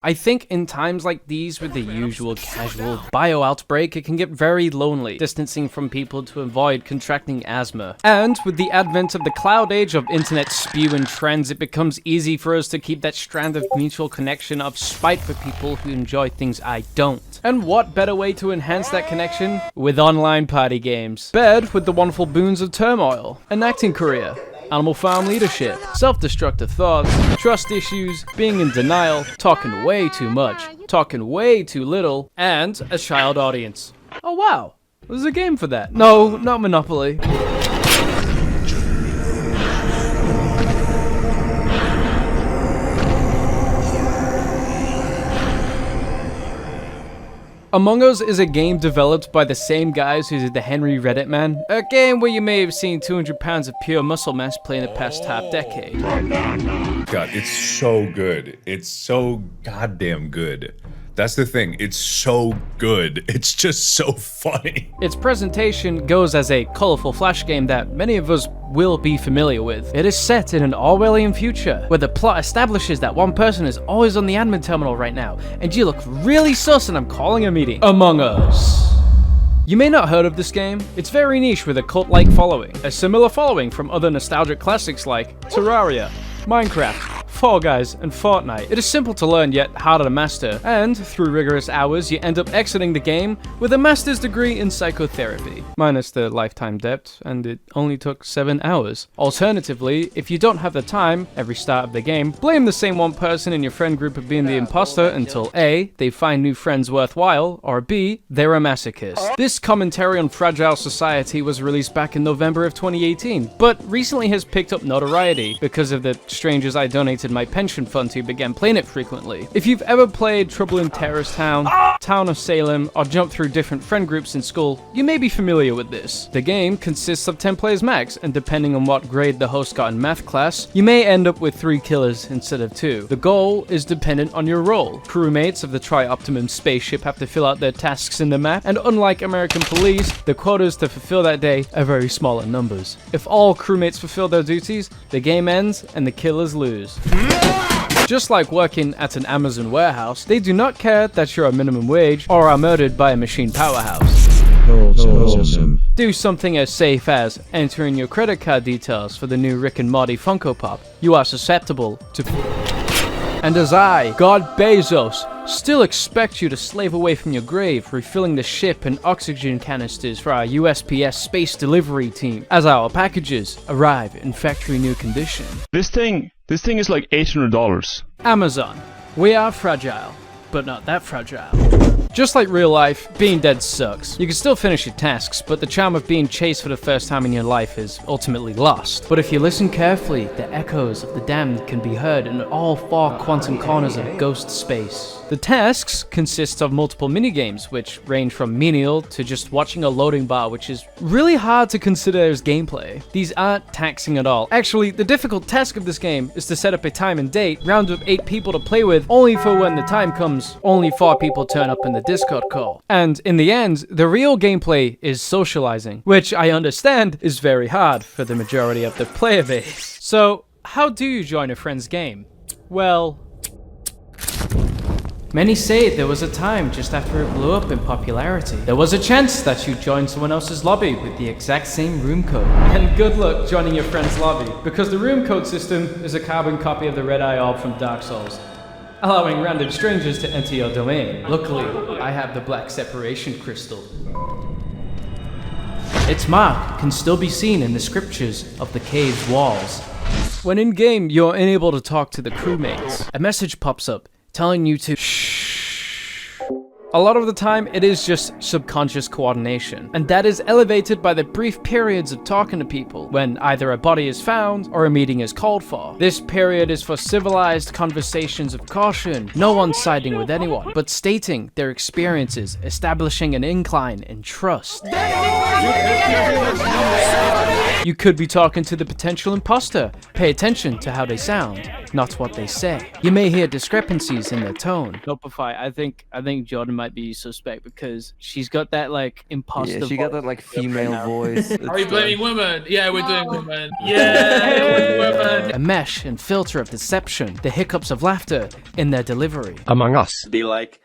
I think in times like these with the usual casual bio outbreak, it can get very lonely, distancing from people to avoid contracting asthma. And with the advent of the cloud age of internet spew and trends, it becomes easy for us to keep that strand of mutual connection of spite for people who enjoy things I don't. And what better way to enhance that connection? With online party games. Paired with the wonderful boons of turmoil, an acting career, Animal Farm leadership, self-destructive thoughts, trust issues, being in denial, talking way too much, talking way too little, and a child audience. Oh wow, there's a game for that. No, not Monopoly. Among Us is a game developed by the same guys who did the Henry Reddit Man, a game where you may have seen 200 pounds of pure muscle mass play in the past half decade. God, it's so good. It's so goddamn good. That's the thing, it's so good. It's just so funny. Its presentation goes as a colorful flash game that many of us will be familiar with. It is set in an Orwellian future, where the plot establishes that one person is always on the admin terminal right now, and you look really sus and I'm calling a meeting. Among Us. You may not have heard of this game. It's very niche with a cult-like following, a similar following from other nostalgic classics like Terraria, Minecraft, Fall Guys, and Fortnite. It is simple to learn yet harder to master, and through rigorous hours you end up exiting the game with a master's degree in psychotherapy, minus the lifetime debt, and it only took 7 hours. Alternatively, if you don't have the time, every start of the game, blame the same one person in your friend group of being the imposter until A, they find new friends worthwhile, or B, they're a masochist. This commentary on fragile society was released back in November of 2018, but recently has picked up notoriety because of the strangers I donated my pension fund to began playing it frequently. If you've ever played Trouble in Terrorist Town, Town of Salem, or jumped through different friend groups in school, you may be familiar with this. The game consists of 10 players max, and depending on what grade the host got in math class, you may end up with 3 killers instead of 2. The goal is dependent on your role. Crewmates of the Tri-Optimum spaceship have to fill out their tasks in the map, and unlike American police, the quotas to fulfill that day are very small in numbers. If all crewmates fulfill their duties, the game ends and the killers lose. Just like working at an Amazon warehouse, they do not care that you're a minimum wage or are murdered by a machine powerhouse. Awesome. Do something as safe as entering your credit card details for the new Rick and Morty Funko Pop. You are susceptible to... And as I, God Bezos, still expect you to slave away from your grave, refilling the ship and oxygen canisters for our USPS space delivery team, as our packages arrive in factory new condition. This thing is like $800. Amazon. We are fragile, but not that fragile. Just like real life, being dead sucks. You can still finish your tasks, but the charm of being chased for the first time in your life is ultimately lost. But if you listen carefully, the echoes of the damned can be heard in all 4 quantum corners of ghost space. The tasks consist of multiple minigames, which range from menial to just watching a loading bar, which is really hard to consider as gameplay. These aren't taxing at all. Actually, the difficult task of this game is to set up a time and date, round up 8 people to play with, only for when the time comes, only 4 people turn up in the Discord call. And in the end, the real gameplay is socializing, which I understand is very hard for the majority of the player base. So, how do you join a friend's game? Well... Many say there was a time just after it blew up in popularity. There was a chance that you'd join someone else's lobby with the exact same room code. And good luck joining your friend's lobby, because the room code system is a carbon copy of the Red Eye Orb from Dark Souls, allowing random strangers to enter your domain. Luckily, I have the Black Separation Crystal. Its mark can still be seen in the scriptures of the cave's walls. When in-game, you're unable to talk to the crewmates. A message pops up telling you to shh. A lot of the time, it is just subconscious coordination, and that is elevated by the brief periods of talking to people when either a body is found or a meeting is called for. This period is for civilized conversations of caution, no one siding with anyone, but stating their experiences, establishing an incline in trust. You could be talking to the potential imposter. Pay attention to how they sound, not what they say. You may hear discrepancies in their tone. Dopify, I think Jordan might be suspect because she's got that like imposter. Yeah, she got that like female voice. Are we blaming women? Yeah, we're doing women. Yeah, women. A mesh and filter of deception, the hiccups of laughter in their delivery. Among Us. Be like,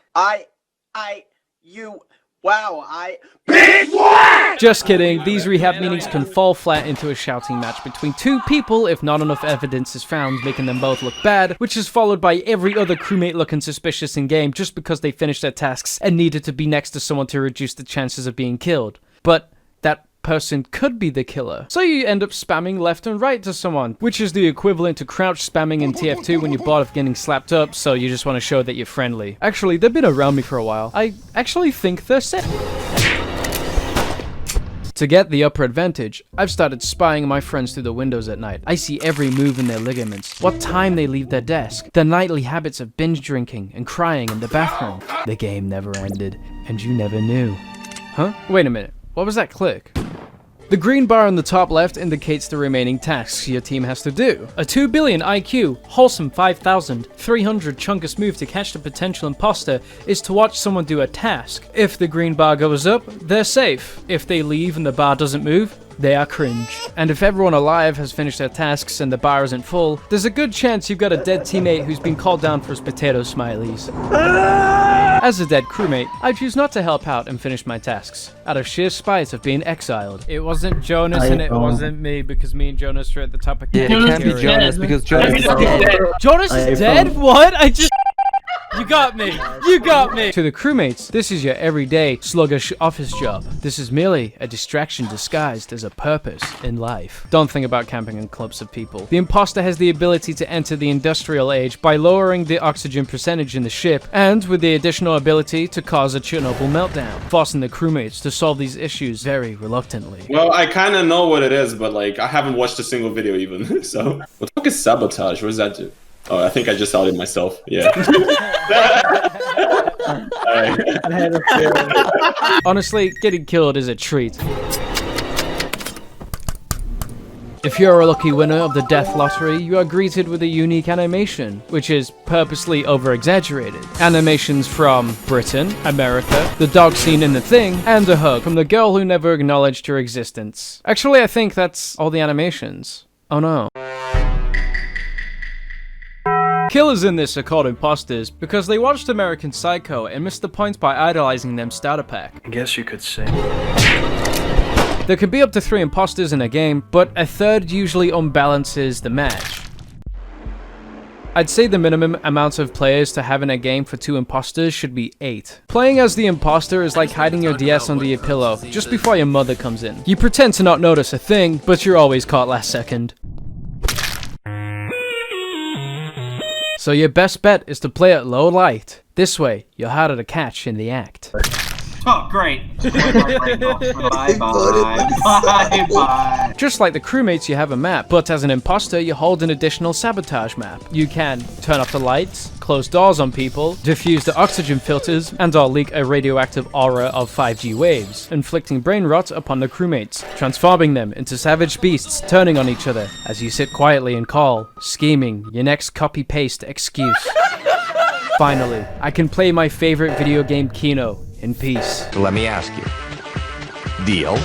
Just kidding, these rehab meetings can fall flat into a shouting match between two people if not enough evidence is found, making them both look bad, which is followed by every other crewmate looking suspicious in game just because they finished their tasks and needed to be next to someone to reduce the chances of being killed. But that person could be the killer. So you end up spamming left and right to someone, which is the equivalent to crouch spamming in TF2 when you're bored of getting slapped up, so you just want to show that you're friendly. Actually, they've been around me for a while. I actually think they're set. To get the upper advantage, I've started spying my friends through the windows at night. I see every move in their ligaments, what time they leave their desk, their nightly habits of binge drinking and crying in the bathroom. The game never ended, and you never knew. Huh? Wait a minute, what was that click? The green bar on the top left indicates the remaining tasks your team has to do. A 2 billion IQ, wholesome 5,300 chunkus move to catch the potential imposter is to watch someone do a task. If the green bar goes up, they're safe. If they leave and the bar doesn't move, they are cringe. And if everyone alive has finished their tasks and the bar isn't full, there's a good chance you've got a dead teammate who's been called down for his potato smileys. As a dead crewmate, I choose not to help out and finish my tasks, out of sheer spite of being exiled. It wasn't Jonas and it wasn't me, because me and Jonas are at the top of Yeah, it can't be Jonas because Jonas is dead. Jonas is dead? What? You got me! You got me! To the crewmates, this is your everyday, sluggish office job. This is merely a distraction disguised as a purpose in life. Don't think about camping in clumps of people. The imposter has the ability to enter the industrial age by lowering the oxygen percentage in the ship, and with the additional ability to cause a Chernobyl meltdown, forcing the crewmates to solve these issues very reluctantly. Well, I kind of know what it is, but like I haven't watched a single video even. So, what the fuck is sabotage? What does that do? Oh, I think I just outed myself. Yeah. Honestly, getting killed is a treat. If you're a lucky winner of the death lottery, you are greeted with a unique animation, which is purposely over-exaggerated. Animations from Britain, America, the dog scene in The Thing, and a hug from the girl who never acknowledged your existence. Actually, I think that's all the animations. Oh no. Killers in this are called imposters because they watched American Psycho and missed the point by idolizing them starter pack. I guess you could say. There can be up to 3 imposters in a game, but a third usually unbalances the match. I'd say the minimum amount of players to have in a game for 2 imposters should be 8. Playing as the imposter is like hiding your DS under your pillow just before your mother comes in. You pretend to not notice a thing, but you're always caught last second. So your best bet is to play at low light. This way, you're harder to catch in the act. Oh, great. Bye-bye. Bye-bye. Just like the crewmates, you have a map, but as an imposter, you hold an additional sabotage map. You can turn off the lights, close doors on people, diffuse the oxygen filters, and or leak a radioactive aura of 5G waves, inflicting brain rot upon the crewmates, transforming them into savage beasts turning on each other as you sit quietly and call, scheming your next copy-paste excuse. Finally, I can play my favorite video game Kino in peace. Let me ask you. Deal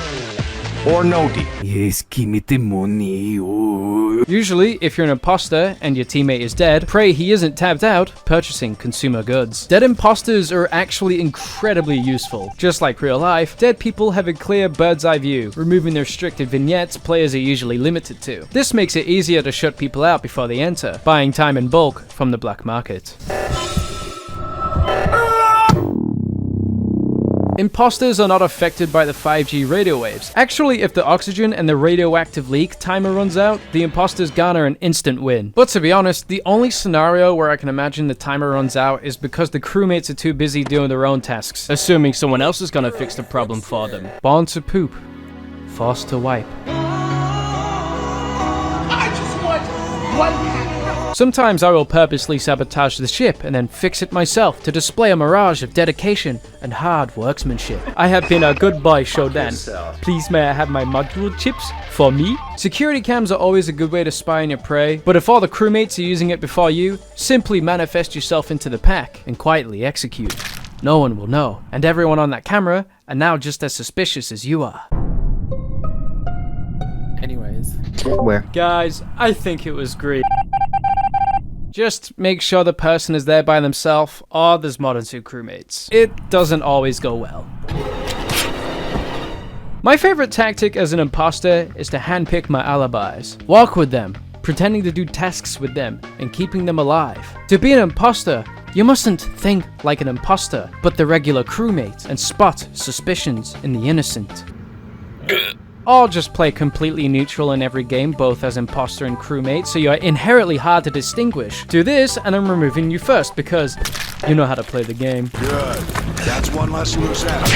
or no deal? Yes, give me the money. Oh. Usually, if you're an imposter and your teammate is dead, pray he isn't tapped out purchasing consumer goods. Dead imposters are actually incredibly useful. Just like real life, dead people have a clear bird's eye view, removing the restricted vignettes players are usually limited to. This makes it easier to shut people out before they enter, buying time in bulk from the black market. Imposters are not affected by the 5G radio waves. Actually, if the oxygen and the radioactive leak timer runs out, the imposters garner an instant win. But to be honest, the only scenario where I can imagine the timer runs out is because the crewmates are too busy doing their own tasks, assuming someone else is gonna fix the problem for them. Born to poop, forced to wipe. I just want one Sometimes I will purposely sabotage the ship and then fix it myself to display a mirage of dedication and hard workmanship. I have been a good boy, Shodan. Please may I have my module chips for me? Security cams are always a good way to spy on your prey, but if all the crewmates are using it before you, simply manifest yourself into the pack and quietly execute. No one will know, and everyone on that camera are now just as suspicious as you are. Anyways. Where? Guys, I think it was great. Just make sure the person is there by themselves or there's more than 2 crewmates. It doesn't always go well. My favorite tactic as an imposter is to handpick my alibis. Walk with them, pretending to do tasks with them, and keeping them alive. To be an imposter, you mustn't think like an imposter, but the regular crewmate, and spot suspicions in the innocent. Or just play completely neutral in every game, both as imposter and crewmate, so you're inherently hard to distinguish. Do this, and I'm removing you first, because you know how to play the game. Good. That's one less loose end.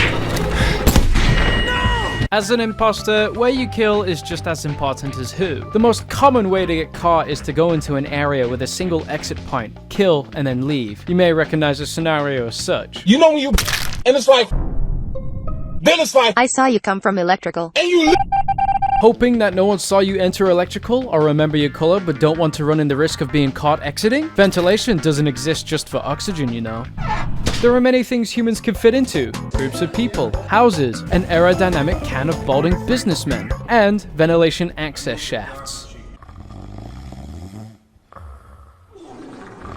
As an imposter, where you kill is just as important as who. The most common way to get caught is to go into an area with a single exit point, kill, and then leave. You may recognize a scenario as such. You know when you and it's like, then it's like, I saw you come from electrical. and you Hoping that no one saw you enter electrical or remember your color but don't want to run in the risk of being caught exiting? Ventilation doesn't exist just for oxygen, you know. There are many things humans can fit into. Groups of people, houses, an aerodynamic can of balding businessmen, and ventilation access shafts.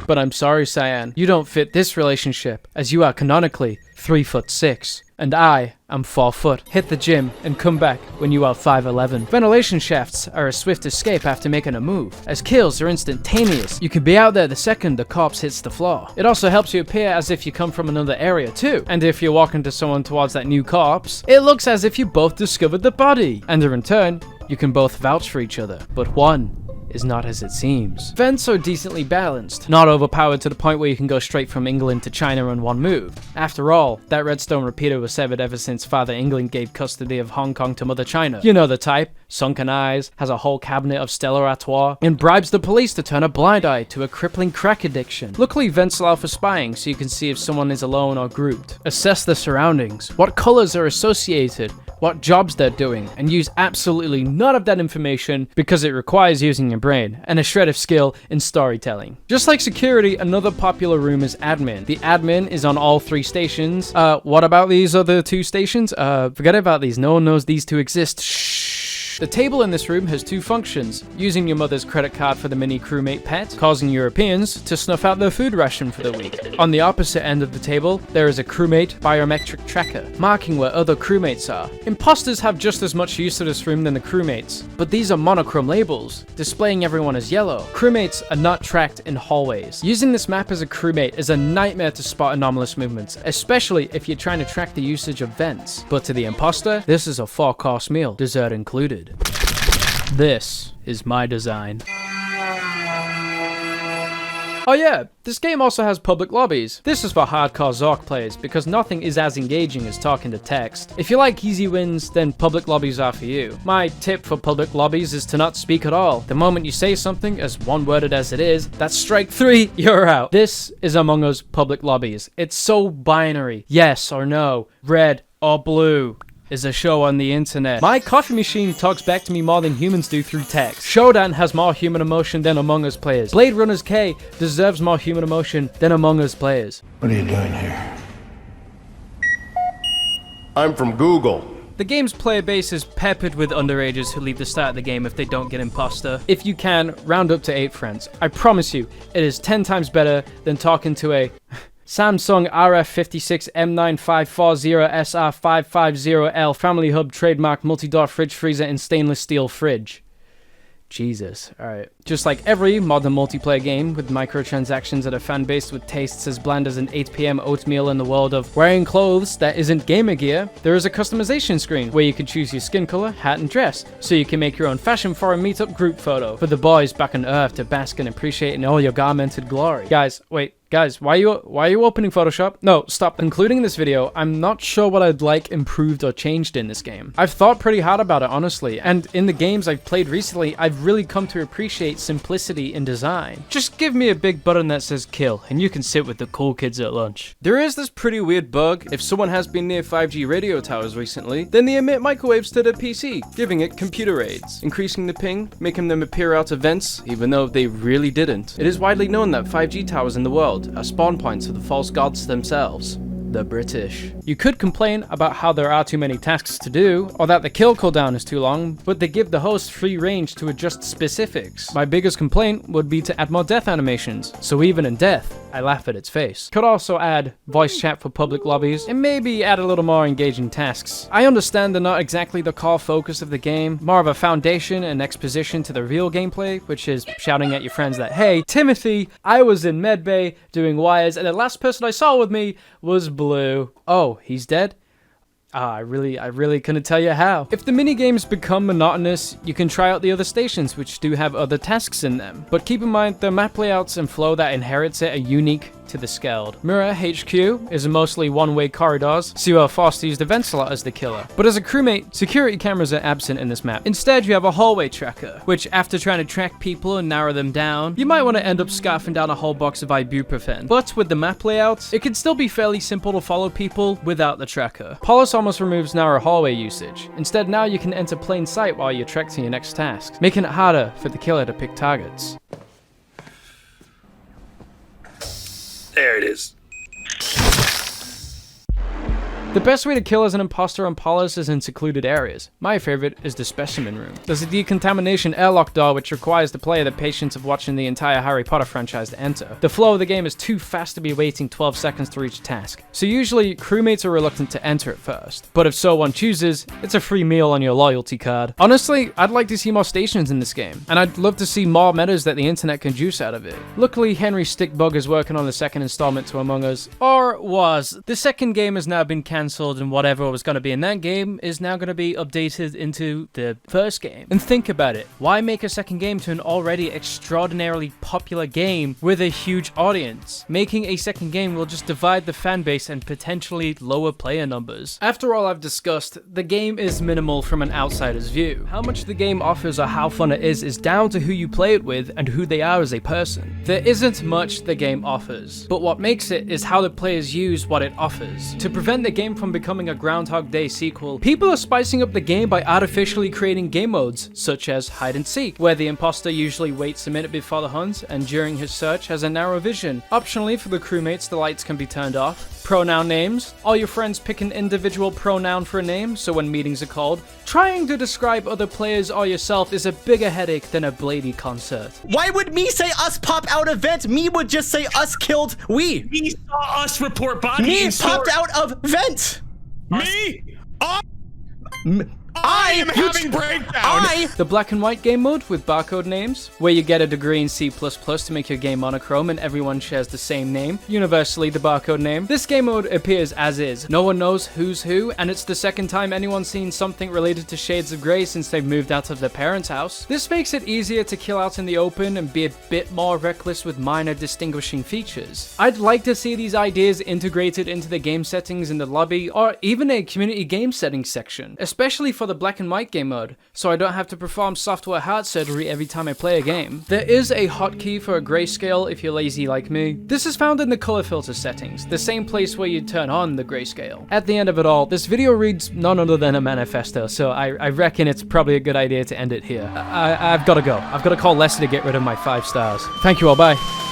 But I'm sorry, Cyan, you don't fit this relationship, as you are canonically 3'6", and I am 4 foot. Hit the gym and come back when you are 5'11". Ventilation shafts are a swift escape after making a move, as kills are instantaneous. You can be out there the second the corpse hits the floor. It also helps you appear as if you come from another area too, and if you're walking to someone towards that new corpse, it looks as if you both discovered the body, and in return, you can both vouch for each other, but one is not as it seems. Vents are decently balanced, not overpowered to the point where you can go straight from England to China in one move. After all, that redstone repeater was severed ever since Father England gave custody of Hong Kong to Mother China. You know the type, sunken eyes, has a whole cabinet of Stella Artois, and bribes the police to turn a blind eye to a crippling crack addiction. Luckily, vents allow for spying, so you can see if someone is alone or grouped. Assess the surroundings, what colors are associated, what jobs they're doing, and use absolutely none of that information because it requires using your brain and a shred of skill in storytelling. Just like security, another popular room is admin. The admin is on all 3 stations. What about these other 2 stations? Forget about these. No one knows these 2 exist. Shh. The table in this room has 2 functions: using your mother's credit card for the mini crewmate pet, causing Europeans to snuff out their food ration for the week. On the opposite end of the table, there is a crewmate biometric tracker, marking where other crewmates are. Imposters have just as much use to this room than the crewmates, but these are monochrome labels, displaying everyone as yellow. Crewmates are not tracked in hallways. Using this map as a crewmate is a nightmare to spot anomalous movements, especially if you're trying to track the usage of vents. But to the imposter, this is a 4-course meal, dessert included. This is my design. Oh yeah, this game also has public lobbies. This is for hardcore Zork players because nothing is as engaging as talking to text. If you like easy wins, then public lobbies are for you. My tip for public lobbies is to not speak at all. The moment you say something, as one-worded as it is, that's strike 3, you're out. This is Among Us public lobbies. It's so binary. Yes or no, red or blue. Is a show on the internet. My coffee machine talks back to me more than humans do through text. Shodan has more human emotion than Among Us players. Blade Runner's K deserves more human emotion than Among Us players. What are you doing here? I'm from Google. The game's player base is peppered with underagers who leave the start of the game if they don't get imposter. If you can, round up to 8 friends. I promise you, it is 10 times better than talking to a Samsung RF56 M9540SR550L Family Hub trademark multi-door fridge freezer and stainless steel fridge. Jesus. Alright. Just like every modern multiplayer game with microtransactions that are fan-based with tastes as bland as an 8 PM oatmeal in the world of wearing clothes that isn't gamer gear, there is a customization screen where you can choose your skin color, hat, and dress, so you can make your own fashion forum meetup group photo for the boys back on Earth to bask and appreciate in all your garmented glory. Guys, wait. Guys, why are you opening Photoshop? No, stop. Including this video, I'm not sure what I'd like improved or changed in this game. I've thought pretty hard about it, honestly, and in the games I've played recently, I've really come to appreciate simplicity in design. Just give me a big button that says kill, and you can sit with the cool kids at lunch. There is this pretty weird bug. If someone has been near 5G radio towers recently, then they emit microwaves to their PC, giving it computer raids, increasing the ping, making them appear out of vents, even though they really didn't. It is widely known that 5G towers in the world are spawn points of the false gods themselves, the British. You could complain about how there are too many tasks to do, or that the kill cooldown is too long, but they give the host free range to adjust specifics. My biggest complaint would be to add more death animations, so even in death, I laugh at its face. Could also add voice chat for public lobbies, and maybe add a little more engaging tasks. I understand they're not exactly the core focus of the game, more of a foundation and exposition to the real gameplay, which is shouting at your friends that, hey, Timothy, I was in medbay doing wires, and the last person I saw with me was Blue. Oh, he's dead? I really couldn't tell you how. If the minigames become monotonous, you can try out the other stations, which do have other tasks in them. But keep in mind, the map layouts and flow that inherits it are unique to the Skeld. Mirror HQ is mostly one-way corridors, so you are forced to use the vent slot as the killer. But as a crewmate, security cameras are absent in this map. Instead, you have a hallway tracker, which after trying to track people and narrow them down, you might want to end up scarfing down a whole box of ibuprofen. But with the map layouts, it can still be fairly simple to follow people without the tracker. Polish almost removes narrow hallway usage. Instead, now you can enter plain sight while you trek to your next task, making it harder for the killer to pick targets. There it is. The best way to kill as an imposter on Polis is in secluded areas. My favorite is the specimen room. There's a decontamination airlock door which requires the player the patience of watching the entire Harry Potter franchise to enter. The flow of the game is too fast to be waiting 12 seconds to reach a task, so usually crewmates are reluctant to enter it first. But if so one chooses, it's a free meal on your loyalty card. Honestly, I'd like to see more stations in this game, and I'd love to see more metas that the internet can juice out of it. Luckily, Henry Stickbug is working on the second installment to Among Us, or was. The second game has now been cancelled, and whatever was going to be in that game is now going to be updated into the first game. And think about it, why make a second game to an already extraordinarily popular game with a huge audience? Making a second game will just divide the fan base and potentially lower player numbers. After all I've discussed, the game is minimal from an outsider's view. How much the game offers or how fun it is down to who you play it with and who they are as a person. There isn't much the game offers, but what makes it is how the players use what it offers. To prevent the game from becoming a Groundhog Day sequel, people are spicing up the game by artificially creating game modes, such as hide and seek, where the imposter usually waits a minute before the hunt and during his search has a narrow vision. Optionally for the crewmates, the lights can be turned off. Pronoun names. All your friends pick an individual pronoun for a name, so when meetings are called, trying to describe other players or yourself is a bigger headache than a Blady concert. Why would me say us pop out of vent? Me would just say us killed we. Me saw us report body. Me popped out of vent. Me? I am having breakdown. The black and white game mode with barcode names, where you get a degree in C++ to make your game monochrome and everyone shares the same name, universally the barcode name. This game mode appears as is. No one knows who's who, and it's the second time anyone's seen something related to Shades of Grey since they've moved out of their parents' house. This makes it easier to kill out in the open and be a bit more reckless with minor distinguishing features. I'd like to see these ideas integrated into the game settings in the lobby, or even a community game settings section, especially for the black and white game mode, so I don't have to perform software heart surgery every time I play a game. There is a hotkey for a grayscale if you're lazy like me. This is found in the color filter settings, the same place where you turn on the grayscale. At the end of it all, this video reads none other than a manifesto, so I reckon it's probably a good idea to end it here. I've got to go. I've got to call Lester to get rid of my 5 stars. Thank you all, bye.